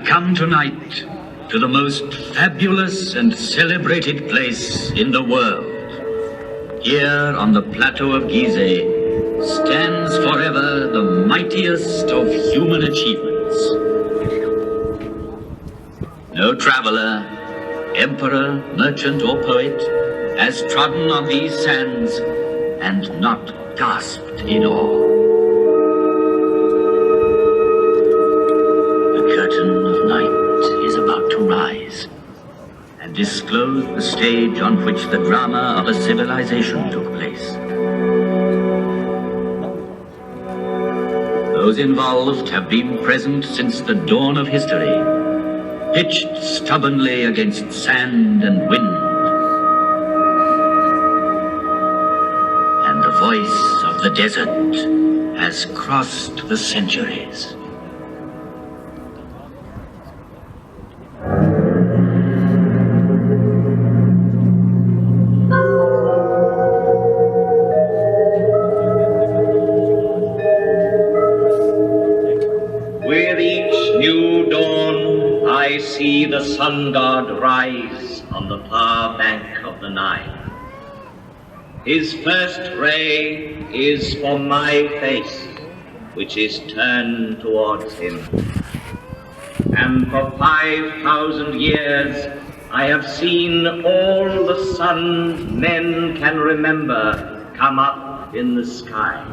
come tonight to the most fabulous and celebrated place in the world. Here on the plateau of Giza stands forever the mightiest of human achievements. No traveler, emperor, merchant, or poet has trodden on these sands and not gasped in awe. The curtain of night is about to rise and disclose the stage on which the drama of a civilization took place. Those involved have been present since the dawn of history, pitched stubbornly against sand and wind. And the voice of the desert has crossed the centuries. With each new dawn, I see the sun god rise on the far bank of the Nile. His first ray is for my face, which is turned towards him. And for 5,000 years, I have seen all the suns men can remember come up in the sky.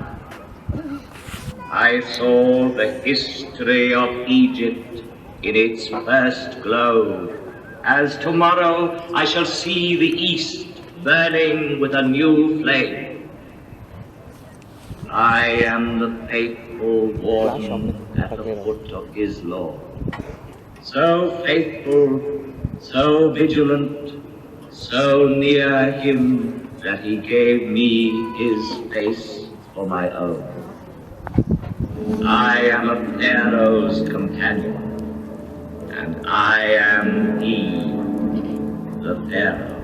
I saw the history of Egypt in its first glow, as tomorrow I shall see the East burning with a new flame. I am the faithful warden at the foot of his law, so faithful, so vigilant, so near him that he gave me his face for my own. I am a pharaoh's companion, and I am he, the pharaoh.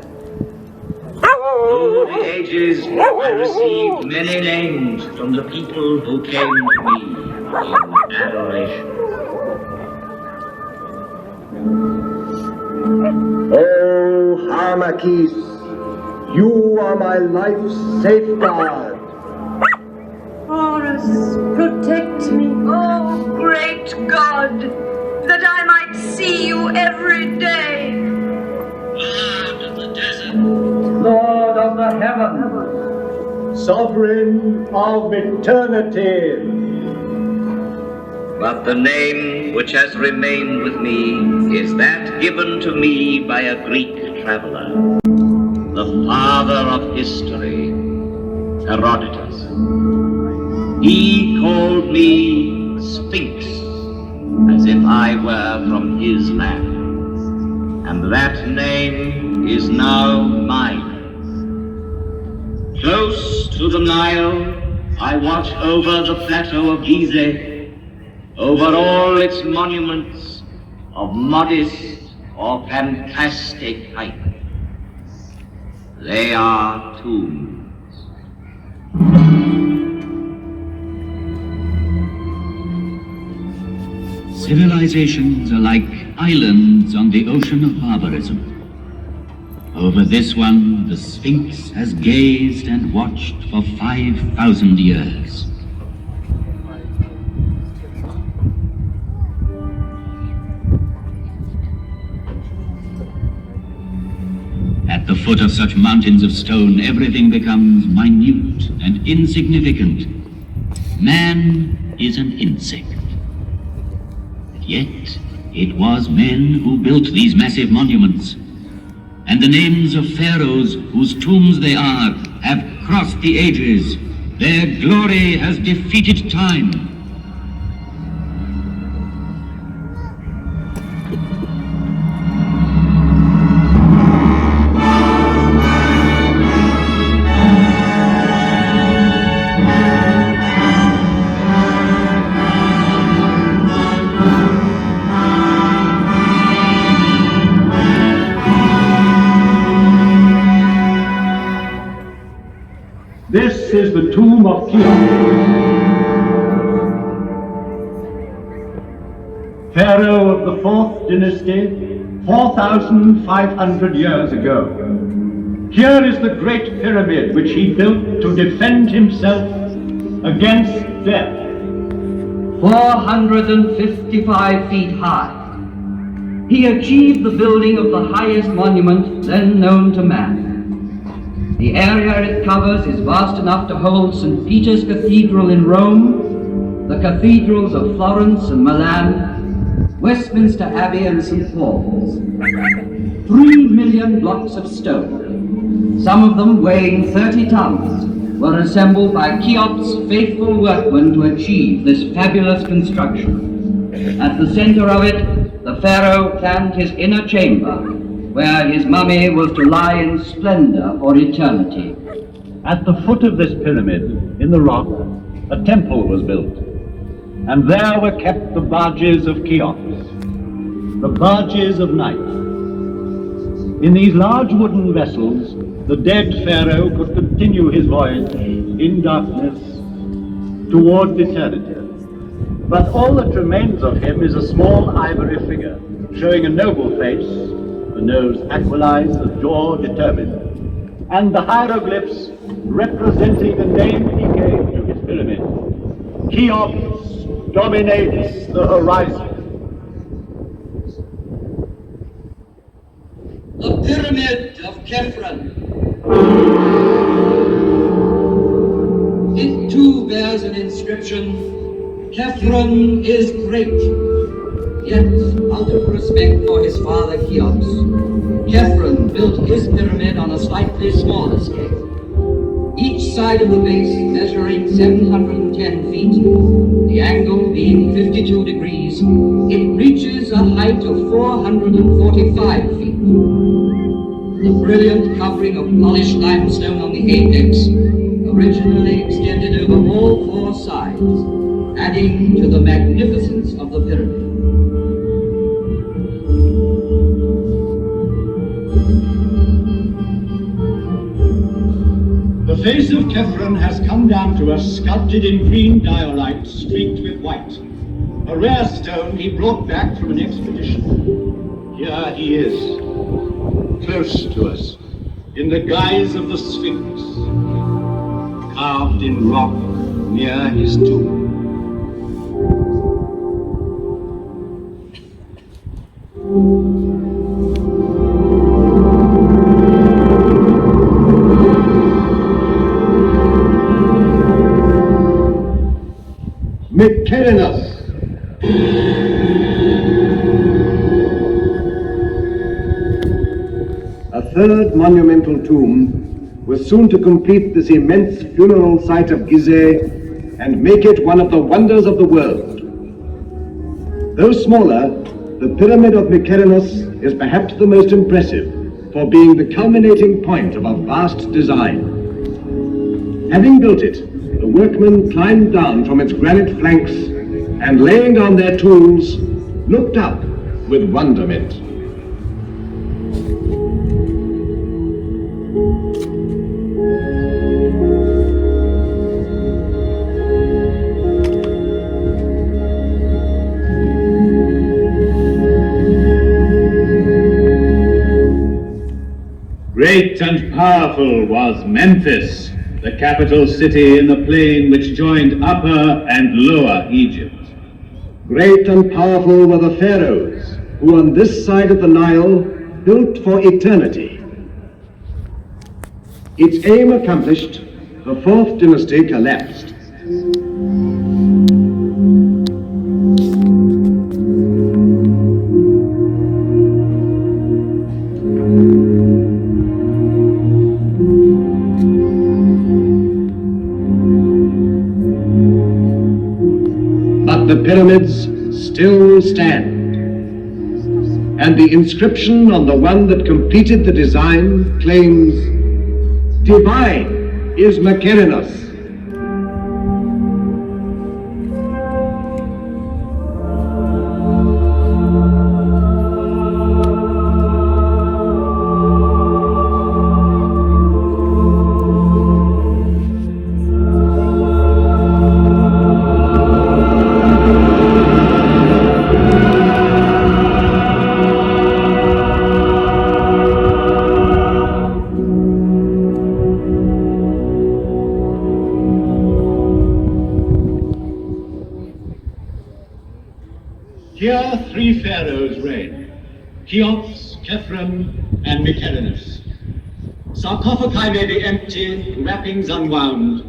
Through the ages, I received many names from the people who came to me in adoration. Oh, Harmakis, you are my life's safeguard. Horus, protect me, oh great God, that I might see you every day. Lord of the desert, Lord of the heavens, sovereign of eternity. But the name which has remained with me is that given to me by a Greek traveler, the father of history, Herodotus. He called me Sphinx, as if I were from his land, and that name is now mine. Close to the Nile, I watch over the plateau of Giza, over all its monuments of modest or fantastic height. They are tombs. civilizations are like islands on the ocean of barbarism. Over this one, the Sphinx has gazed and watched for 5,000 years. At the foot of such mountains of stone, everything becomes minute and insignificant. Man is an insect. And yet, it was men who built these massive monuments. And the names of pharaohs whose tombs they are have crossed the ages. Their glory has defeated time. This is the tomb of Cheops. pharaoh of the 4th dynasty, 4,500 years ago. Here is the great pyramid which he built to defend himself against death. 455 feet high. He achieved the building of the highest monument then known to man. The area it covers is vast enough to hold St. Peter's Cathedral in Rome, the cathedrals of Florence and Milan, Westminster Abbey and St. Paul's. 3 million blocks of stone, some of them weighing 30 tons, were assembled by Cheops' faithful workmen to achieve this fabulous construction. At the center of it, the pharaoh planned his inner chamber, where his mummy was to lie in splendor for eternity. At the foot of this pyramid, in the rock, a temple was built, and there were kept the barges of Cheops, the barges of night. In these large wooden vessels, the dead pharaoh could continue his voyage in darkness towards eternity. But all that remains of him is a small ivory figure, showing a noble face, the nose aquiline, the jaw determined, and the hieroglyphs representing the name he gave to his pyramid. Cheops dominates the horizon. The Pyramid of Khephren. It too bears an inscription, Khephren is great. Yet, out of respect for his father Cheops, Khephren built his pyramid on a slightly smaller scale. Each side of the base measuring 710 feet, the angle being 52 degrees, it reaches a height of 445 feet. The brilliant covering of polished limestone on the apex originally extended over all 4 sides, adding to the magnificence of the pyramid. The face of Khephren has come down to us sculpted in green diorite streaked with white, a rare stone he brought back from an expedition. Here he is, close to us, in the guise of the Sphinx, carved in rock near his tomb. Mykerinos. A third monumental tomb was soon to complete this immense funeral site of Giza and make it one of the wonders of the world. Though smaller, the Pyramid of Mykerinos is perhaps the most impressive for being the culminating point of a vast design. Having built it, the workmen climbed down from its granite flanks and, laying down their tools, looked up with wonderment. Great and powerful was Memphis, the capital city in the plain which joined Upper and Lower Egypt. Great and powerful were the pharaohs, who on this side of the Nile built for eternity. Its aim accomplished, the 4th dynasty collapsed. The pyramids still stand, and the inscription on the one that completed the design claims, "Divine is Mykerinos." Here 3 pharaohs reigned, Cheops, Khephren, and Mycerinus. Sarcophagi may be empty, wrappings unwound,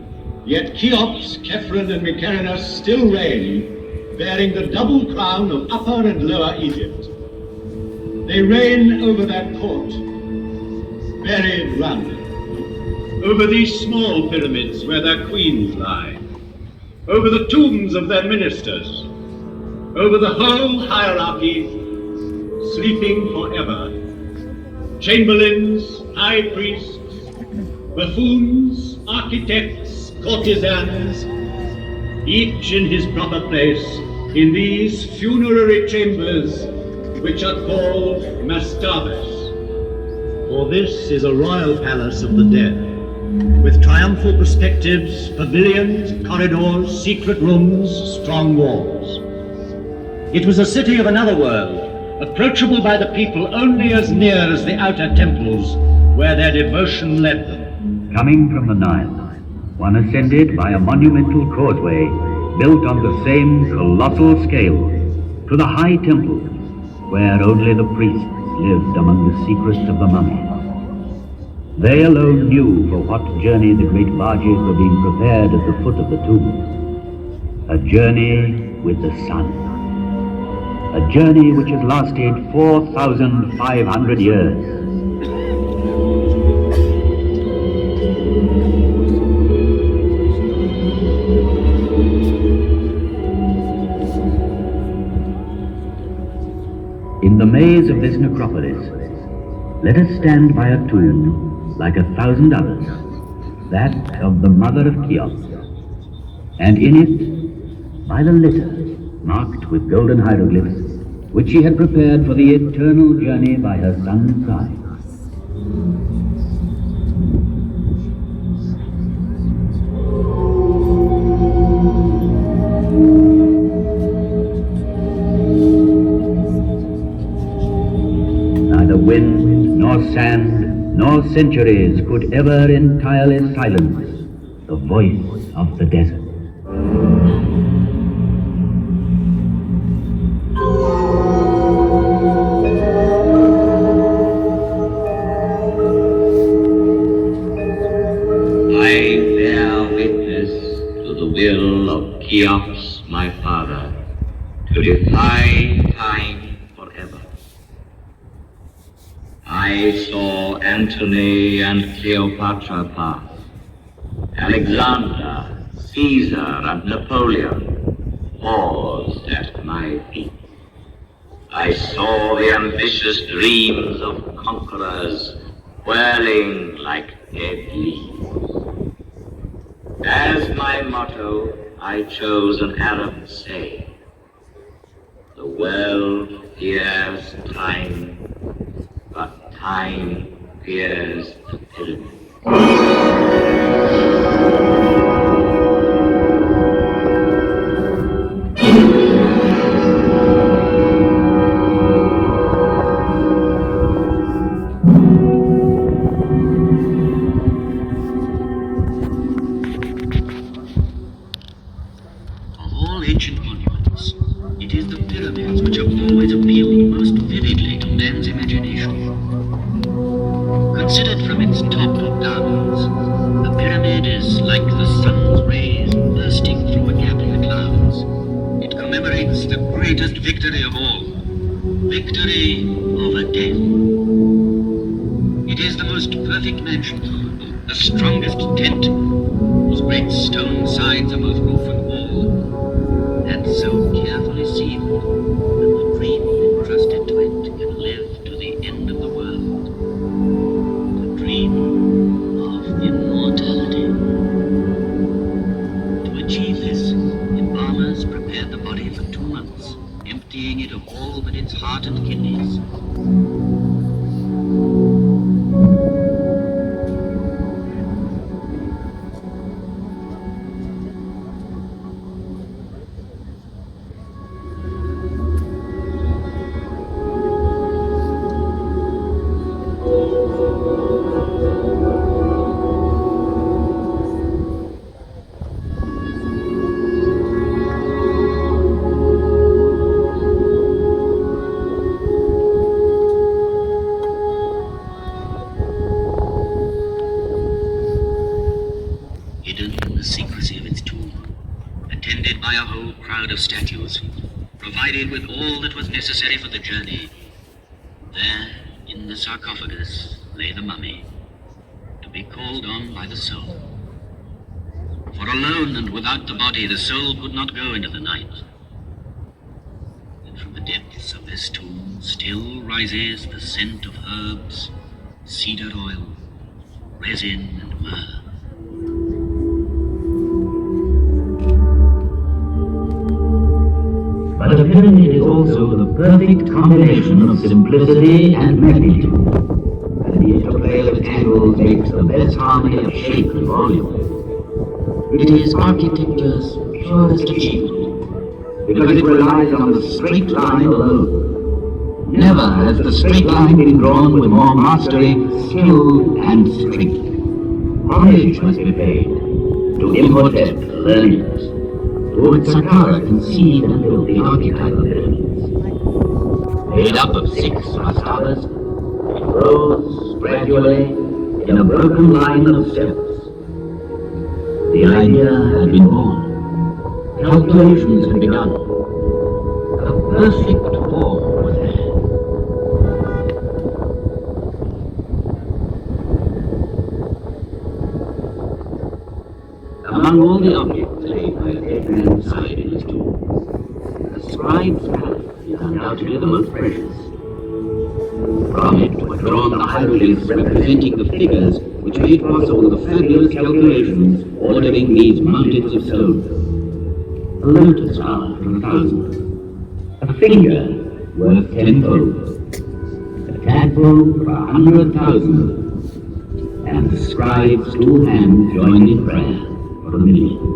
yet Cheops, Khephren, and Mycerinus still reign, bearing the double crown of Upper and Lower Egypt. They reign over their court, buried rounded, over these small pyramids where their queens lie, over the tombs of their ministers, over the whole hierarchy, sleeping forever. Chamberlains, high priests, buffoons, architects, courtesans, each in his proper place in these funerary chambers which are called mastabas. For this is a royal palace of the dead, with triumphal perspectives, pavilions, corridors, secret rooms, strong walls. It was a city of another world, approachable by the people only as near as the outer temples where their devotion led them. Coming from the Nile, one ascended by a monumental causeway built on the same colossal scale to the high temple where only the priests lived among the secrets of the mummy. They alone knew for what journey the great barges were being prepared at the foot of the tomb. A journey with the sun. A journey which has lasted 4,500 years. In the maze of this necropolis, let us stand by a tomb like 1,000 others, that of the mother of Cheops, and in it, by the litter marked with golden hieroglyphs, which she had prepared for the eternal journey by her son's side. Neither wind, nor sand, nor centuries could ever entirely silence the voice of the desert. Cheops, my father, to defy time forever. I saw Antony and Cleopatra pass, Alexander, Caesar, and Napoleon paused at my feet. I saw the ambitious dreams of conquerors whirling like dead leaves. As my motto, I chose an Arab saying, the world fears time, but time fears the pyramid. Ancient monuments, it is the pyramids which have always appealed most vividly to man's imagination. Considered from its top downwards, the pyramid is like the sun's rays bursting through a gap in the clouds. It commemorates the greatest victory of all, victory over death. It is the most perfect mansion, the strongest tent, whose great stone sides are both roof and wall, and so carefully sealed that the dream entrusted to it can live to the end of the world. The dream of immortality. To achieve this, embalmers prepared the body for 2 months, emptying it of all but its heart and kidneys. crowd of statues, provided with all that was necessary for the journey. There, in the sarcophagus, lay the mummy, to be called on by the soul. For alone and without the body, the soul could not go into the night. And from the depths of this tomb still rises the scent of herbs, cedar oil, resin, and myrrh. But a pyramid is also the perfect combination of simplicity and magnitude. And the interplay of angles makes the best harmony of shape and volume. It is architecture's purest achievement, because it relies on the straight line alone. Never has the straight line been drawn with more mastery, skill, and strength. Homage must be paid to Imhotep, the learned, who Saqqara conceived and built the archetypal pyramids. Made up of 6 mastabas, it rose gradually in a broken line of steps. The idea had been born. Calculations had begun. A perfect form was there. Among all the objects laid by the dead man's side in his tomb, the scribe's palette is undoubtedly the most precious. From it were drawn the hieroglyphs representing the figures which made possible the fabulous calculations ordering these mountains of stone. A lotus flower for 1,000, a finger worth 10-fold, a tadpole for 100,000, and the scribe's 2 hands joined in prayer for 1,000,000.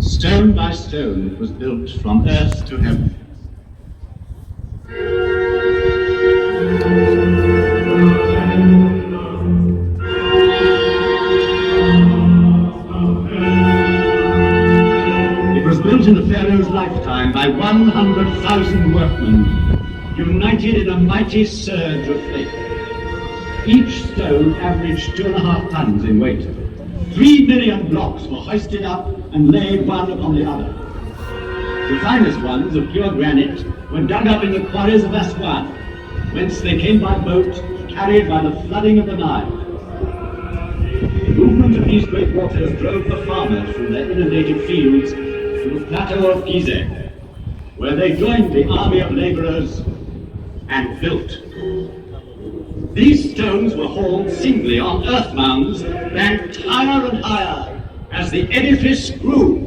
Stone by stone, it was built from earth to heaven. It was built in the Pharaoh's lifetime by 100,000 workmen, united in a mighty surge of faith. Each stone averaged 2.5 tons in weight. 3 million blocks were hoisted up and laid one upon the other. The finest ones of pure granite were dug up in the quarries of Aswan, whence they came by boat, carried by the flooding of the Nile. The movement of these great waters drove the farmers from their inundated fields to the plateau of Giza, where they joined the army of laborers and built. These stones were hauled singly on earth mounds, banked higher and higher as the edifice grew.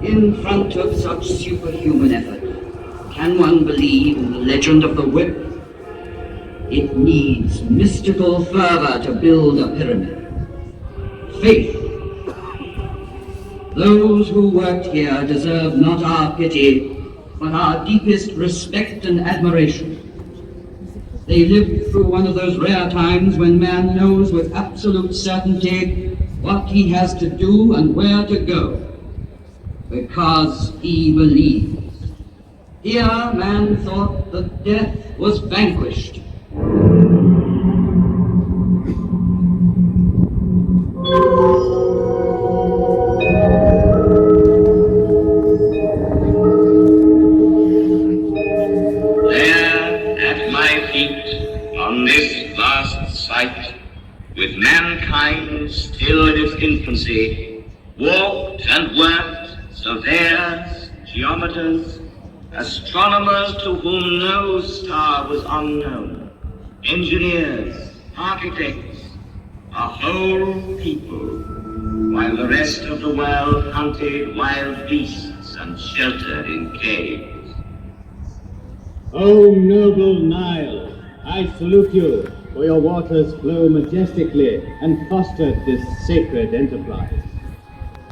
In front of such superhuman effort, can one believe in the legend of the whip? It needs mystical fervor to build a pyramid. Faith. Those who worked here deserve not our pity, but our deepest respect and admiration. They lived through one of those rare times when man knows with absolute certainty what he has to do and where to go, because he believes. Here man thought that death was vanquished. On this vast site, with mankind still in its infancy, walked and worked surveyors, geometers, astronomers to whom no star was unknown, engineers, architects, a whole people, while the rest of the world hunted wild beasts and sheltered in caves. O noble Nile, I salute you, for your waters flow majestically and fostered this sacred enterprise.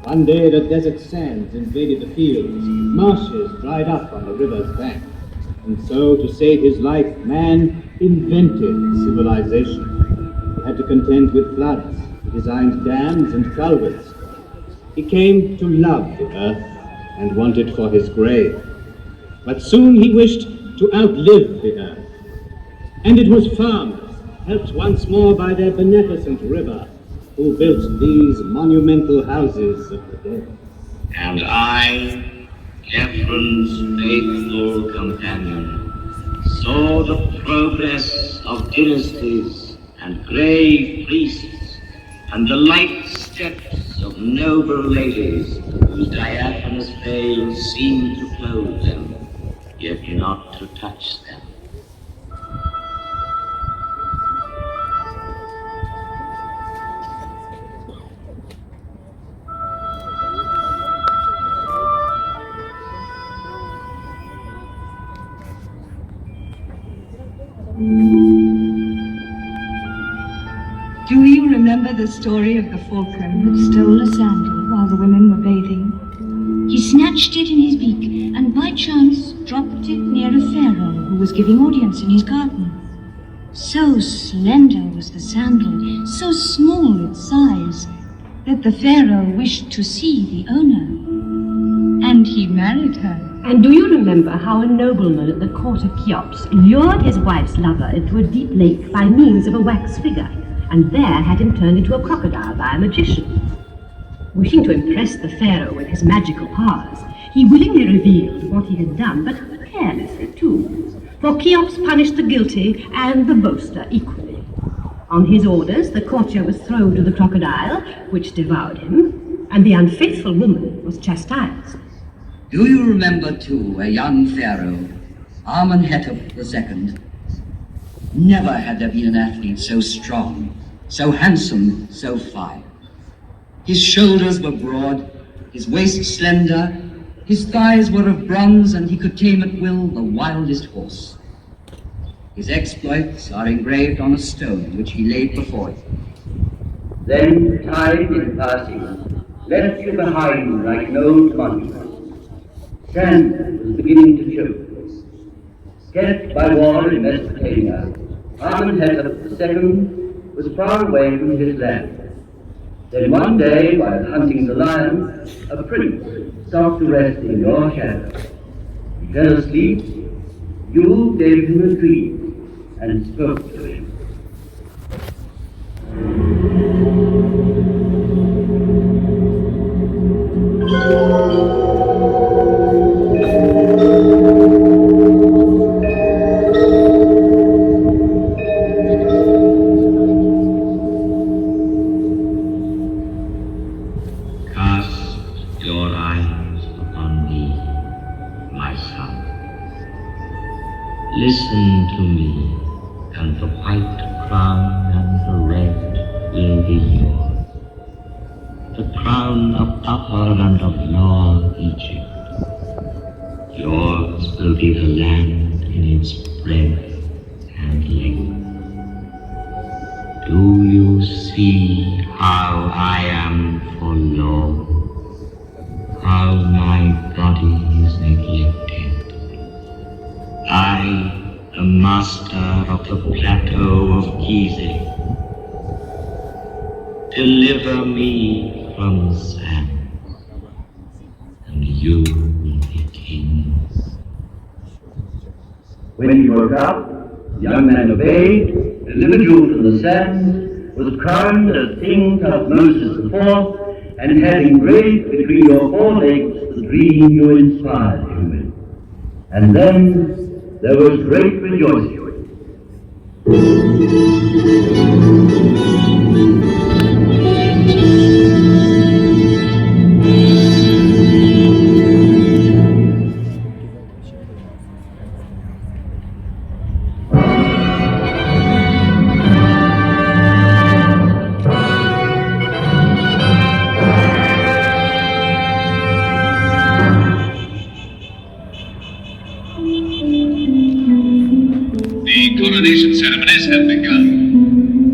One day the desert sands invaded the fields, marshes dried up on the river's bank. And so, to save his life, man invented civilization. He had to contend with floods. He designed dams and culverts. He came to love the earth and want it for his grave. But soon he wished to outlive the earth. And it was farmers, helped once more by their beneficent river, who built these monumental houses of the dead. And I, Ephraim's faithful companion, saw the progress of dynasties and grave priests, and the light steps of noble ladies whose diaphanous veils seemed to clothe them, yet not to touch them. Do you remember the story of the falcon who stole a sandal while the women were bathing? He snatched it in his beak and by chance dropped it near a pharaoh who was giving audience in his garden. So slender was the sandal, so small its size, that the pharaoh wished to see the owner. And he married her. And do you remember how a nobleman at the court of Cheops lured his wife's lover into a deep lake by means of a wax figure, and there had him turned into a crocodile by a magician? Wishing to impress the pharaoh with his magical powers, he willingly revealed what he had done, but carelessly too, for Cheops punished the guilty and the boaster equally. On his orders, the courtier was thrown to the crocodile, which devoured him, and the unfaithful woman was chastised. Do you remember, too, a young pharaoh, Amenhotep II? Never had there been an athlete so strong, so handsome, so fine. His shoulders were broad, his waist slender, his thighs were of bronze, and he could tame at will the wildest horse. His exploits are engraved on a stone which he laid before him. Then time in passing left you behind like an old monument. Sand was beginning to choke. Kept by war in Mesopotamia, Amenhotep II was far away from his land. Then one day, while hunting the lion, a prince stopped to rest in your shadow. He fell asleep. You gave him a dream and spoke to him. Listen to me, and the white crown and the red will be yours. The crown of Upper and of Lower Egypt. Yours will be the land in its breadth and length. Do you see how I am forlorn? How my body is neglected? I, the master of the plateau of Giza, deliver me from the sand, and you will be kings. When you woke up, the young man obeyed, delivered you from the sand, was crowned as King Tutmosis IV, and had engraved between your forelegs the dream you inspired him with. And then there was great rejoicing. Coronation ceremonies have begun.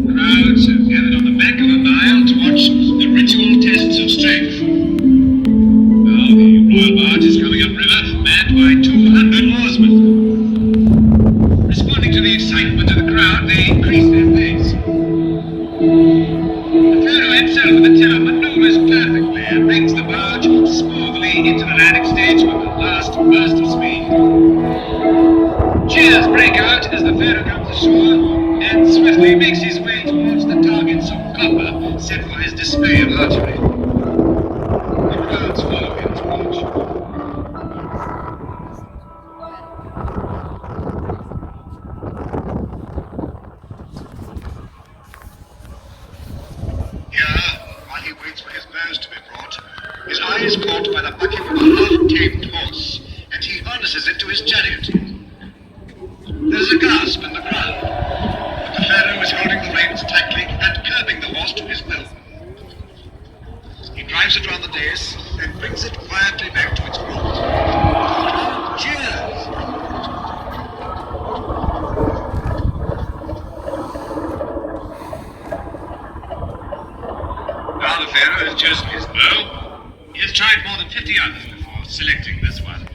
Crowds have gathered on the bank of the Nile to watch the ritual tests of strength. the Pharaoh comes ashore and swiftly makes his way towards the targets of copper set for his display of archery. The crowds follow him to watch. While he waits for his bows to be brought, his eye is caught by the bucking of a half-tamed horse, and he harnesses it to his chariot. There is a gasp in the crowd, but the Pharaoh is holding the reins tightly and curbing the horse to his will. He drives it round the dais, then brings it quietly back to its front. Cheers! Now the Pharaoh has chosen his bow. He has tried more than 50 others before selecting this one.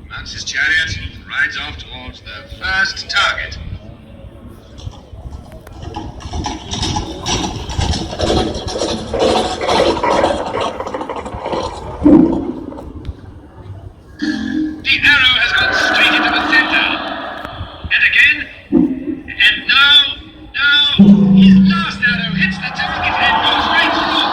Mounts his chariot and rides off towards the first target. The arrow has gone straight into the center. And again. And now, his last arrow hits the target and goes right through.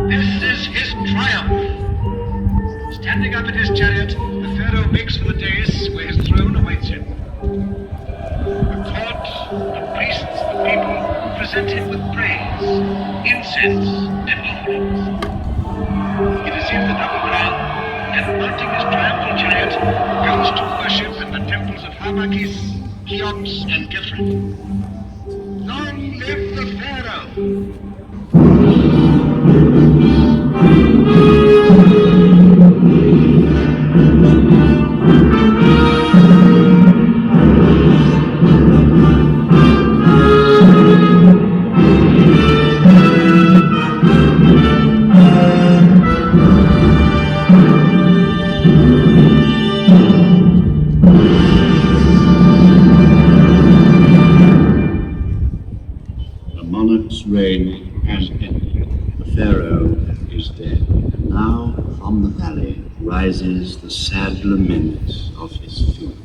This is his triumph. Standing up in his chariot, the Pharaoh makes for the dais where his throne awaits him. The court, the priests, the people present him with praise, incense, and offerings. He receives the double crown and, mounting his triumphal chariot, goes to worship in the temples of Harmakis, Cheops, and Kefren. Long live the Pharaoh! The monarch's reign has ended. The Pharaoh is dead. And now from the valley rises the sad lament of his funeral.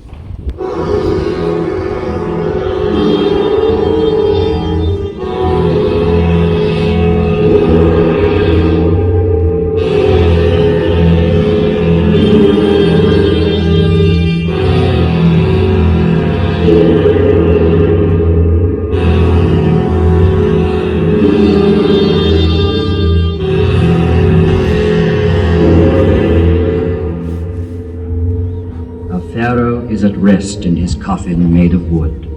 Pharaoh is at rest in his coffin made of wood,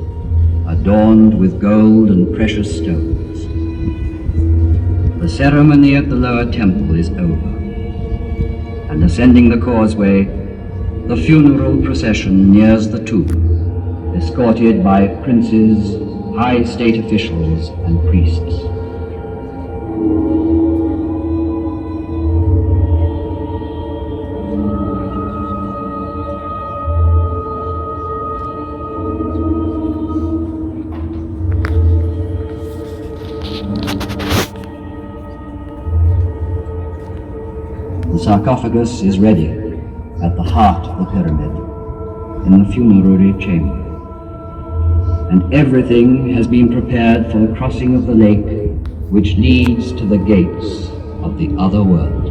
adorned with gold and precious stones. The ceremony at the lower temple is over, and ascending the causeway, the funeral procession nears the tomb, escorted by princes, high state officials, and priests. The sarcophagus is ready at the heart of the pyramid, in the funerary chamber. And everything has been prepared for the crossing of the lake which leads to the gates of the other world.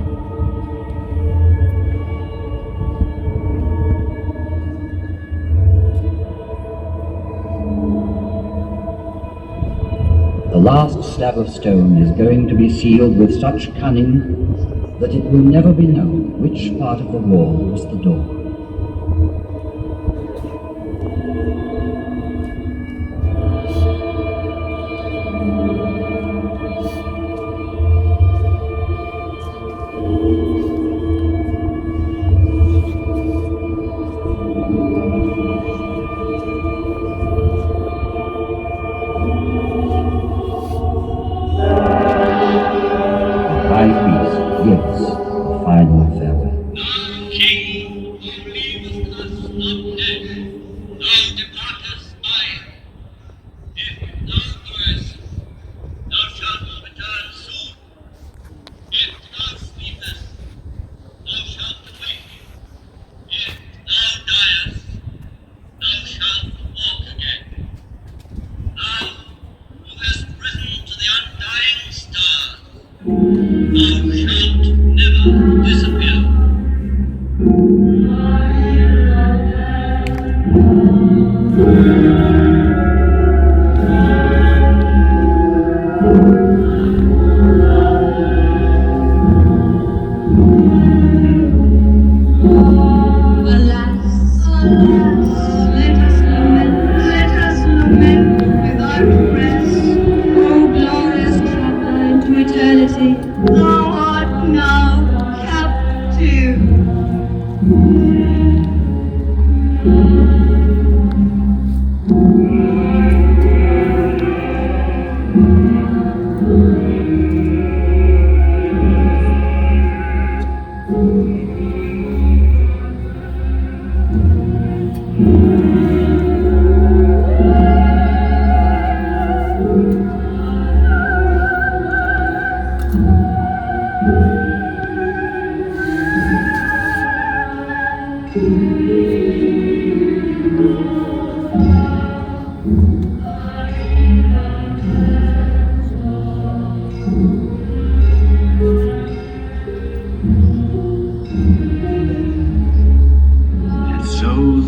The last slab of stone is going to be sealed with such cunning that it will never be known which part of the wall was the door. body, thou art now captive.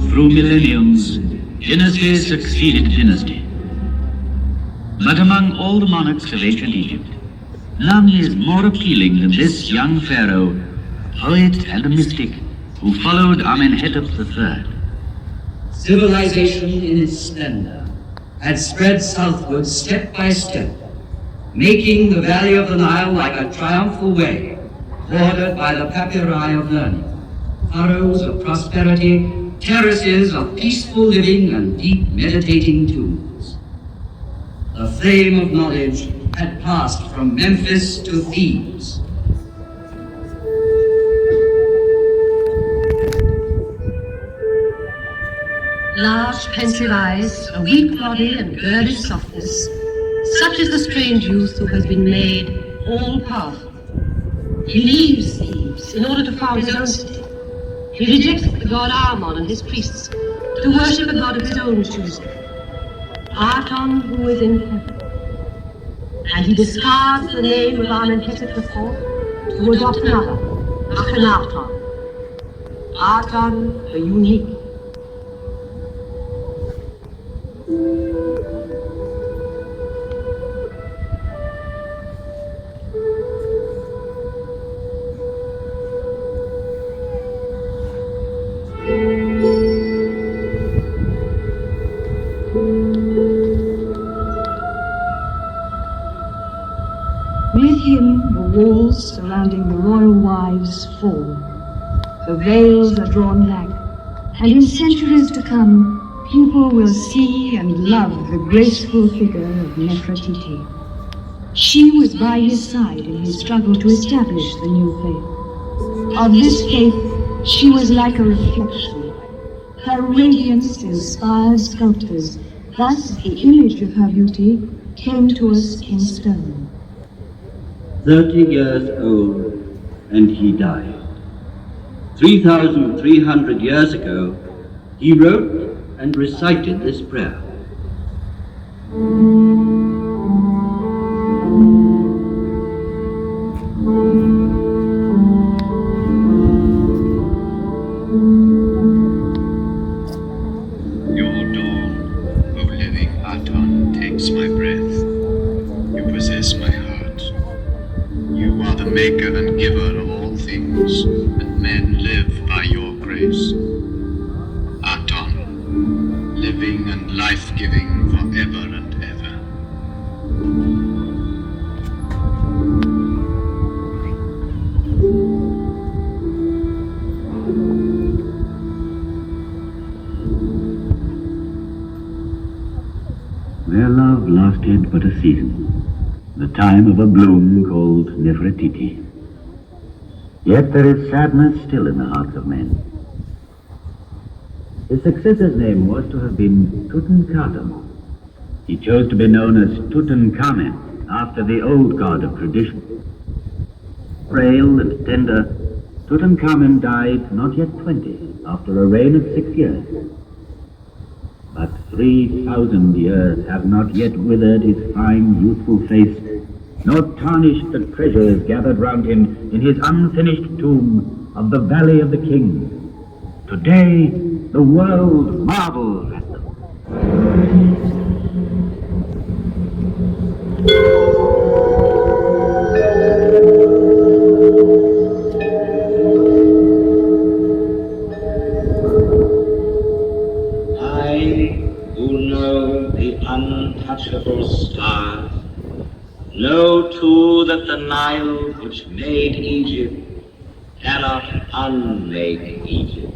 Through millenniums, dynasty succeeded dynasty. But among all the monarchs of ancient Egypt, none is more appealing than this young pharaoh, poet and a mystic, who followed Amenhotep III. Civilization in its splendor had spread southward step by step, making the valley of the Nile like a triumphal way, bordered by the papyri of learning, furrows of prosperity, terraces of peaceful living and deep meditating tombs. The flame of knowledge had passed from Memphis to Thebes. Large, pensive eyes, a weak body and girlish softness, such is the strange youth who has been made all-powerful. He leaves Thebes in order to found his own city. He rejects the god Amon and his priests to worship a god of his own choosing, Aton, who is in heaven. And he discards the name of Amenhotep IV to adopt another, Akhenaton. Aton, the unique. With him, the walls surrounding the royal wives fall. The veils are drawn back, and in centuries to come, people will see and love the graceful figure of Nefertiti. She was by his side in his struggle to establish the new faith. Of this faith, she was like a reflection. Her radiance inspired sculptors. Thus, the image of her beauty came to us in stone. 30 years old, and he died. 3,300 years ago, he wrote and recited this prayer. Your dawn, O living Aton, takes my breath. You possess my heart. You are the maker and giver of all things, and men live by your grace. Aton, living and life-giving forever and ever. Their love lasted but a season, the time of a bloom called Nefertiti. Yet there is sadness still in the hearts of men. His successor's name was to have been Tutankhamun. He chose to be known as Tutankhamen, after the old god of tradition. Frail and tender, Tutankhamen died not yet 20, after a reign of 6 years. But 3,000 years have not yet withered his fine, youthful face, nor tarnished the treasures gathered round him in his unfinished tomb of the Valley of the Kings. Today, the world marvels at them. I, who know the untouchable stars, know know too that the Nile which made Egypt cannot unmake Egypt.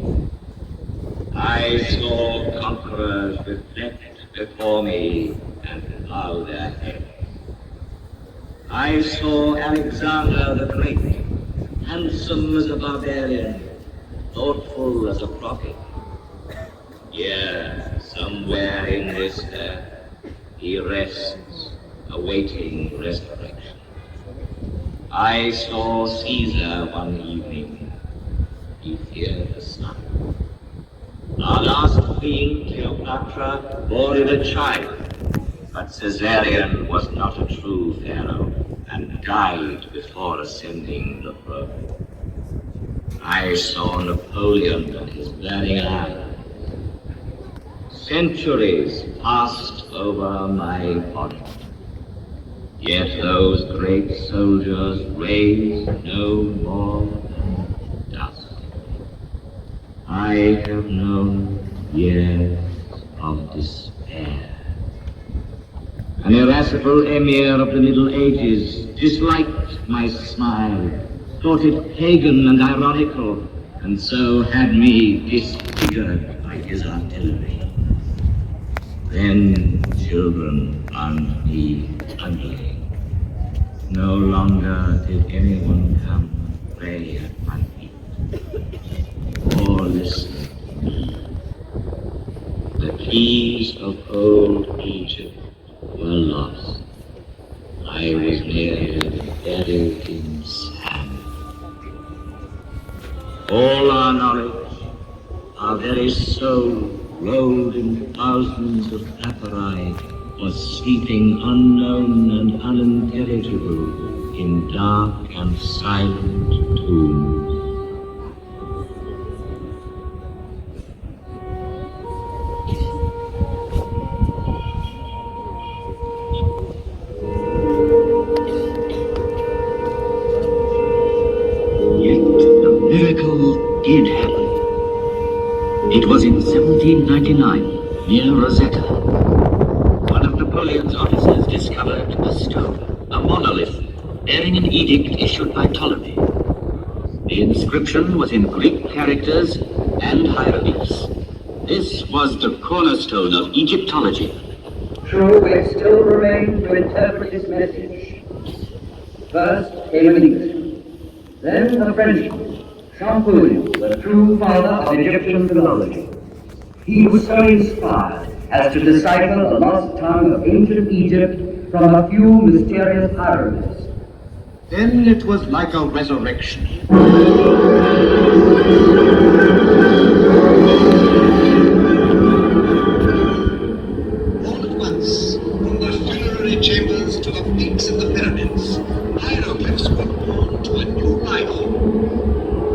I saw conquerors reflect before me and bow their heads. I saw Alexander the Great, handsome as a barbarian, thoughtful as a prophet. Here, somewhere in this earth, he rests, awaiting resurrection. I saw Caesar one evening. He feared the sun. Our last queen, Cleopatra, bore him a child, but Caesarion was not a true pharaoh and died before ascending the throne. I saw Napoleon and his burning eye. Centuries passed over my body, yet those great soldiers raised no more than dust. I have known years of despair. An irascible emir of the Middle Ages disliked my smile, thought it pagan and ironical, and so had me disfigured by his artillery. Then children found me ugly. No longer did anyone come and pray at my feet, or listen to me. The keys of old Egypt were lost. I was nearly buried in sand. All our knowledge, our very soul, rolled in thousands of papyri, was sleeping unknown and unintelligible in dark and silent tombs. Yet the miracle did happen. It was in 1799, near Rosetta. One of Napoleon's officers discovered a stone, a monolith, bearing an edict issued by Ptolemy. The inscription was in Greek characters and hieroglyphs. This was the cornerstone of Egyptology. True, it still remains to interpret this message. First came an Englishman, then a Frenchman, Champollion, the true father of Egyptian philology. He was so inspired as to decipher the lost tongue of ancient Egypt from a few mysterious hieroglyphs. Then it was like a resurrection. All at once, from the funerary chambers to the peaks of the pyramids, hieroglyphs were born to a new life.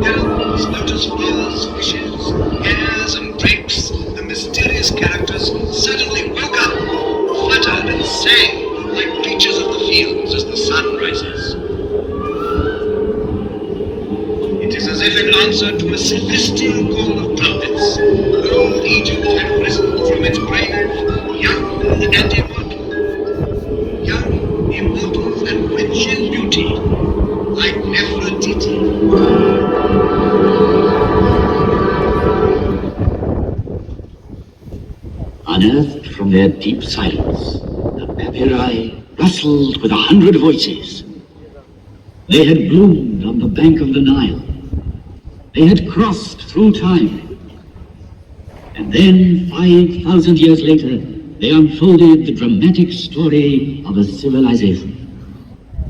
Elms, lotus flowers, fishes, hares, and drapes, the mysterious characters suddenly woke up, fluttered and sang like creatures of the fields as the sun rises. It is as if in answer to a celestial call of trumpets, old Egypt had risen from its grave, young and immortal. Young, immortal, and rich in beauty, like Nefertiti. Unearthed from their deep silence, the papyri rustled with 100 voices. They had bloomed on the bank of the Nile. They had crossed through time. And then, 5,000 years later, they unfolded the dramatic story of a civilization.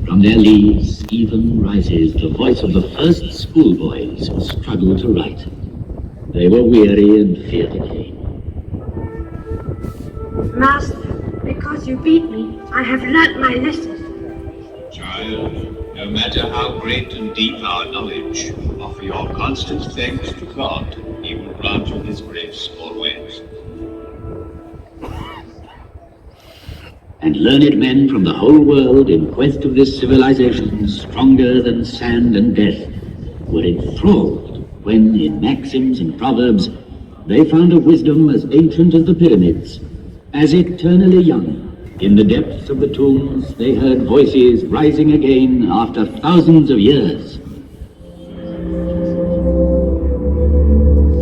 From their leaves even rises the voice of the first schoolboys who struggled to write. They were weary and feared again. Master, because you beat me, I have learnt my lesson. Child, no matter how great and deep our knowledge, offer your constant thanks to God. He will grant you his grace always. And learned men from the whole world in quest of this civilization stronger than sand and death were enthralled when, in maxims and proverbs, they found a wisdom as ancient as the pyramids, as eternally young In the depths of the tombs, they heard voices rising again after thousands of years.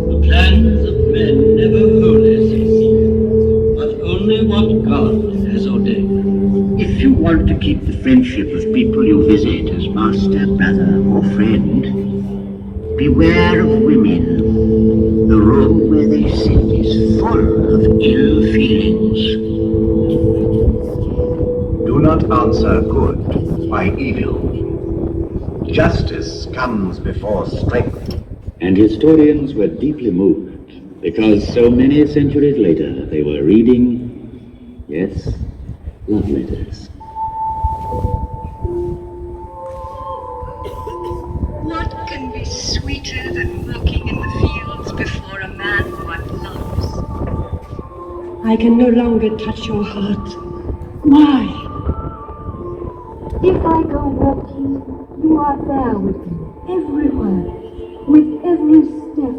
The plans of men never wholly succeed, but only what God has ordained. If you want to keep the friendship of people you visit as master, brother, or friend, beware of women. The room where they sit is full of ill feelings. Do not answer good by evil. Justice comes before strength. And historians were deeply moved, because so many centuries later they were reading, yes, love letters. What can be sweeter than walking in the fields before a man one loves? I can no longer touch your heart. Why? If I go walking, you are there with me, everywhere, with every step.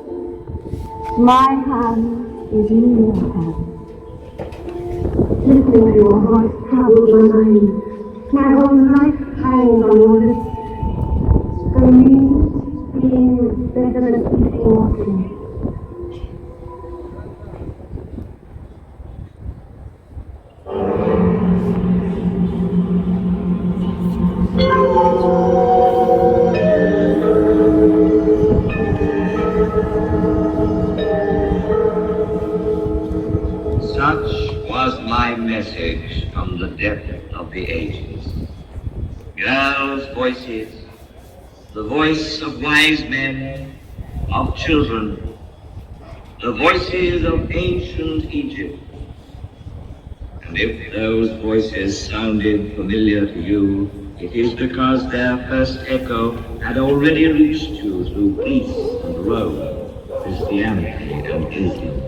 My hand is in your hand. Listening to your voice troubles my mind. My whole life hangs on your lips. For me, being is better than eating walking. Such was my message from the depth of the ages. Girls' voices, the voice of wise men, of children, the voices of ancient Egypt. And if those voices sounded familiar to you, it is because their first echo had already reached you through Greece and Rome, Christianity and Islam.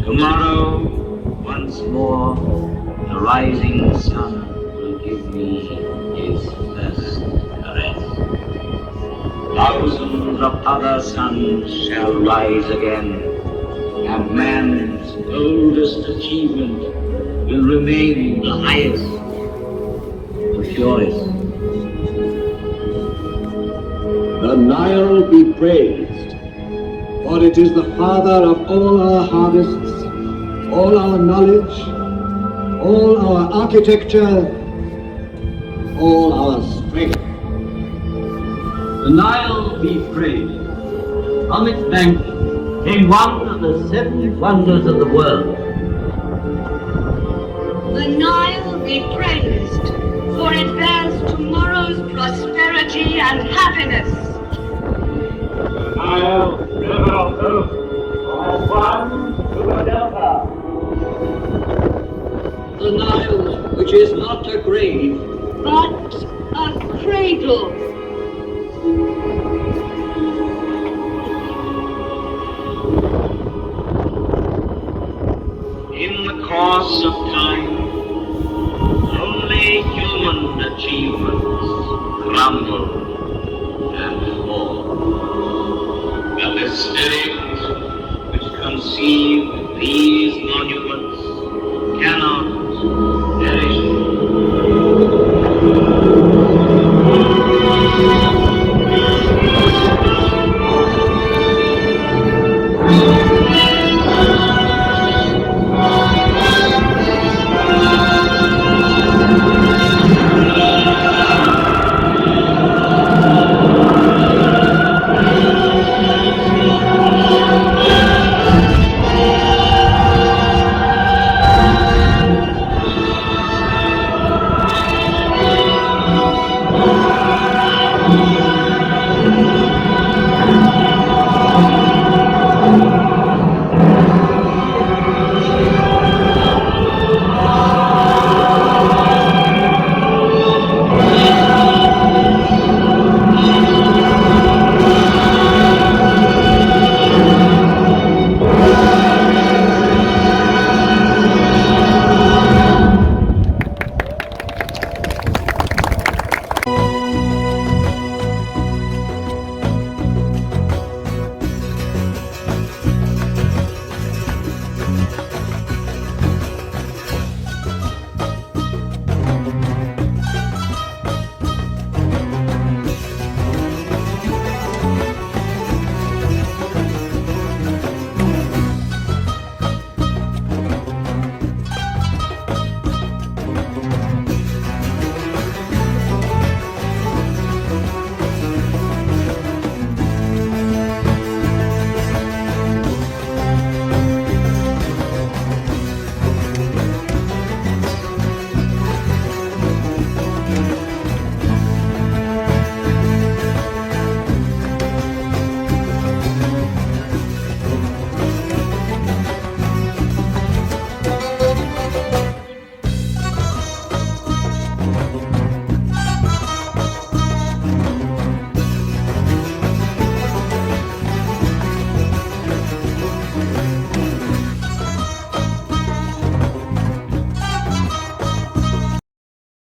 Tomorrow, once more, the rising sun will give me his first caress. Thousands of other suns shall rise again, and man's oldest achievement will remain the highest, the purest. The Nile be praised, for it is the father of all our harvests, all our knowledge, all our architecture, all our strength. The Nile be praised. From its bank came one of the 7 wonders of the world. The Nile be praised, for it bears tomorrow's prosperity and happiness. Nile, river of hope, from one to another. The Nile, which is not a grave, But a cradle.